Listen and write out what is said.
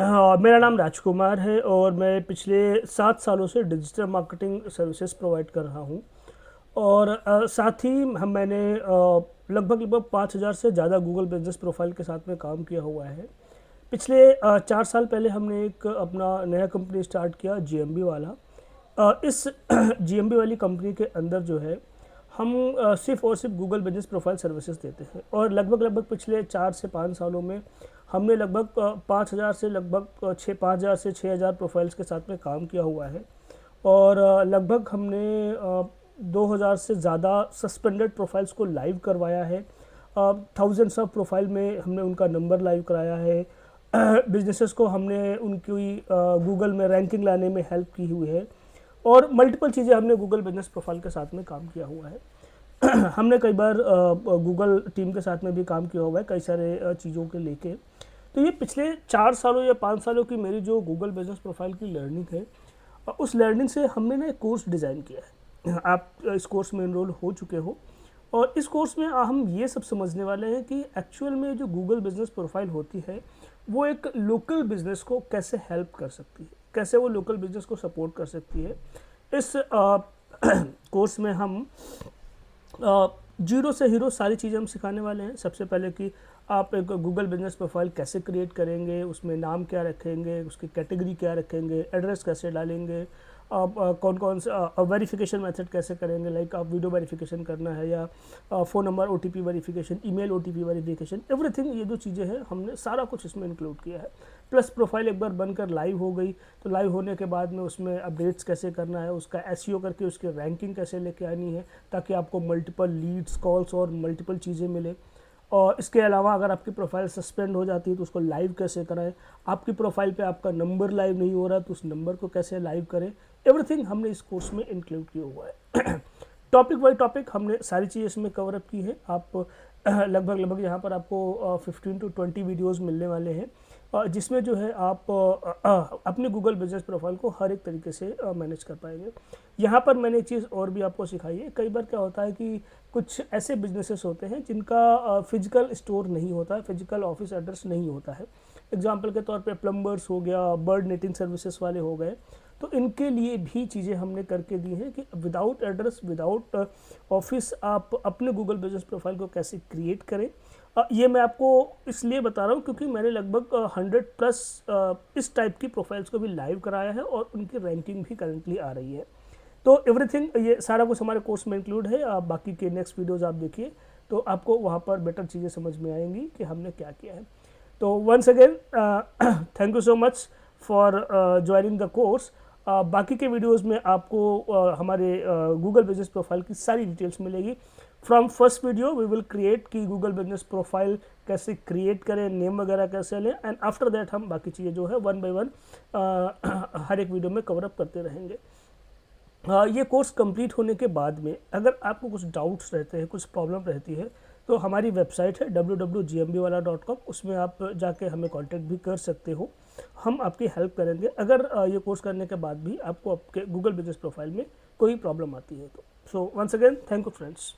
मेरा नाम राजकुमार है और मैं पिछले 7 सालों से डिजिटल मार्केटिंग सर्विसेज प्रोवाइड कर रहा हूँ। और साथ ही मैंने लगभग लगभग 5,000 से ज़्यादा गूगल बिजनेस प्रोफाइल के साथ में काम किया हुआ है। पिछले 4 साल पहले हमने एक अपना नया कंपनी स्टार्ट किया, जीएमबी वाला। इस जीएमबी वाली कंपनी के अंदर जो है हम सिर्फ़ और सिर्फ गूगल बिजनेस प्रोफाइल सर्विसेज देते हैं। और लगभग लगभग पिछले 4 से 5 सालों में हमने लगभग 5,000 से लगभग 6,000 प्रोफाइल्स के साथ में काम किया हुआ है। और लगभग हमने 2,000 से ज़्यादा सस्पेंडेड प्रोफाइल्स को लाइव करवाया है। थाउजेंड्स ऑफ प्रोफाइल में हमने उनका नंबर लाइव कराया है। बिजनेसेस को हमने उनकी गूगल में रैंकिंग लाने में हेल्प की हुई है। और मल्टीपल चीज़ें हमने गूगल बिजनेस प्रोफाइल के साथ में काम किया हुआ है। हमने कई बार गूगल टीम के साथ में भी काम किया हुआ है कई सारे चीज़ों के लेके। तो ये पिछले 4 सालों या 5 सालों की मेरी जो गूगल बिजनेस प्रोफाइल की लर्निंग है, उस लर्निंग से हमने ना एक कोर्स डिज़ाइन किया है। आप इस कोर्स में इनरोल हो चुके हो और इस कोर्स में हम ये सब समझने वाले हैं कि एक्चुअल में जो गूगल बिजनेस प्रोफाइल होती है वो एक लोकल बिजनेस को कैसे हेल्प कर सकती है, कैसे वो लोकल बिजनेस को सपोर्ट कर सकती है। इस कोर्स में हम जीरो से हीरो सारी चीज़ें हम सिखाने वाले हैं। सबसे पहले कि आप एक गूगल बिजनेस प्रोफाइल कैसे क्रिएट करेंगे, उसमें नाम क्या रखेंगे, उसकी कैटेगरी क्या रखेंगे, एड्रेस कैसे डालेंगे, आप कौन कौन सा वेरिफिकेशन मेथड कैसे करेंगे, लाइक आप वीडियो वेरिफिकेशन करना है या phone number OTP verification, email OTP verification, everything. ये जो चीज़ें हैं हमने सारा कुछ इसमें इंक्लूड किया है। प्लस प्रोफाइल एक बार बनकर लाइव हो गई तो लाइव होने के बाद में उसमें अपडेट्स कैसे करना है, उसका एसईओ करके उसकी रैंकिंग कैसे लेके आनी है ताकि आपको मल्टीपल लीड्स, कॉल्स और मल्टीपल चीज़ें मिले। और इसके अलावा अगर आपकी प्रोफाइल सस्पेंड हो जाती है तो उसको लाइव कैसे कराएं, आपकी प्रोफाइल पे आपका नंबर लाइव नहीं हो रहा तो उस नंबर को कैसे लाइव करें, एवरीथिंग हमने इस कोर्स में इंक्लूड किया हुआ है। टॉपिक बाई टॉपिक हमने सारी चीज़ें इसमें कवर अप की है। आप लगभग लगभग यहाँ पर आपको 15 to 20 वीडियोज़ मिलने वाले हैं, जिसमें जो है आप अपने गूगल बिजनेस प्रोफाइल को हर एक तरीके से मैनेज कर पाएंगे। यहाँ पर मैंने एक चीज़ और भी आपको सिखाई है। कई बार क्या होता है कि कुछ ऐसे बिजनेसेस होते हैं जिनका फिजिकल स्टोर नहीं होता है, फिजिकल ऑफिस एड्रेस नहीं होता है। एग्जाम्पल के तौर पे प्लम्बर्स हो गया, बर्ड नेटिंग सर्विसेज वाले हो गए, तो इनके लिए भी चीज़ें हमने करके दी हैं कि विदाउट एड्रेस, विदाउट ऑफिस आप अपने गूगल बिजनेस प्रोफाइल को कैसे क्रिएट करें। ये मैं आपको इसलिए बता रहा हूँ क्योंकि मैंने लगभग 100+ इस टाइप की प्रोफाइल्स को भी लाइव कराया है और उनकी रैंकिंग भी करंटली आ रही है। तो एवरीथिंग ये सारा कुछ हमारे कोर्स में इंक्लूड है। आप बाकी के नेक्स्ट वीडियोज़ आप देखिए तो आपको वहाँ पर बेटर चीज़ें समझ में आएंगी कि हमने क्या किया है। तो once again thank you so much for joining the course. बाकी के वीडियोस में आपको हमारे गूगल बिजनेस प्रोफाइल की सारी डिटेल्स मिलेगी। From first video we will create कि गूगल बिजनेस प्रोफाइल कैसे क्रिएट करें, नेम वगैरह कैसे लें, एंड आफ्टर दैट हम बाकी चीज़ें जो है वन बाय वन हर एक वीडियो में कवर अप करते रहेंगे। ये कोर्स कंप्लीट होने के बाद में अगर आपको कुछ डाउट्स रहते हैं, कुछ प्रॉब्लम रहती है, तो हमारी वेबसाइट है www.gmbwala.com, उसमें आप जाके हमें कांटेक्ट भी कर सकते हो। हम आपकी हेल्प करेंगे अगर ये कोर्स करने के बाद भी आपको आपके गूगल बिजनेस प्रोफाइल में कोई प्रॉब्लम आती है तो। So once again thank you friends.